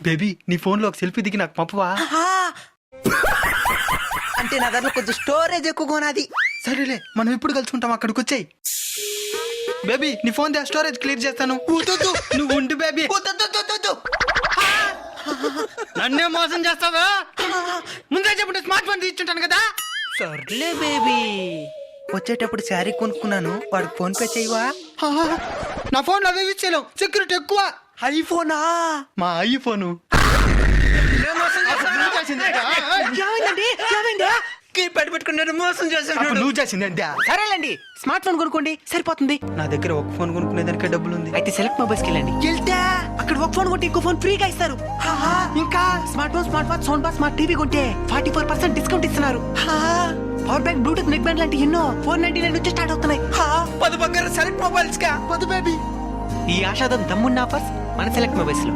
Baby నీ phone లో ఒక సెల్ఫీ దిగి నాకు పంపవా? అంటే నా దాంట్లో కొంచెం స్టోరేజ్ ఎక్కువ ఉన్నది. సరేలే, మనం ఎప్పుడు కలుసుకుంటాం, అక్కడికి వచ్చాయి. బేబీ నీ ఫోన్ దా, స్టోరేజ్ క్లియర్ చేస్తాను. నువ్వు ఉండు బేబీ. నన్నే మోసం చేస్తావా? ముందే చెప్పుంటే స్మార్ట్ ఫోన్ తీసుకుంటాను కదా. సర్లే బేబీ, వచ్చేటప్పుడు శారీ కొనుక్కున్నాను, వాడికి ఫోన్ పే చేయవా? నా ఫోన్ అవి ఇచ్చేయలేం, సెక్యూరిటీ ఎక్కువ. ఐఫోనా? మా ఐఫోను. పెట్టుకున్నాడు, మోసం చేశాడు. నువ్వు చేసింది. సరేలేండి, స్మార్ట్ ఫోన్ కొనుక్కోండి, సరిపోతుంది. నా దగ్గర ఒక ఫోన్ కొనుక్కునేదానికే డబ్బులు ఉంది. అయితే సెలెక్ట్ మొబైల్స్కి వెళ్ళండి. వెళ్తే అక్కడ ఒక ఫోన్ కొంటే ఇంకో ఫోన్ ఫ్రీగా ఇస్తారు. ఇంకా smart phone, smart watch, sound bar, smart TV కొంటే 44% డిస్కౌంట్ ఇస్తున్నారు. Power bank, Bluetooth neck band లాంటి ఎన్నో 499 నుంచి స్టార్ట్ అవుతున్నాయి. 10 బంగారు సెలెక్ట్ మొబైల్స్ కా. 10 బేబీ. ఈ ఆషాదం దమ్మున్న ఆఫర్స్ మన సెలెక్ట్ మొబైల్స్ లో.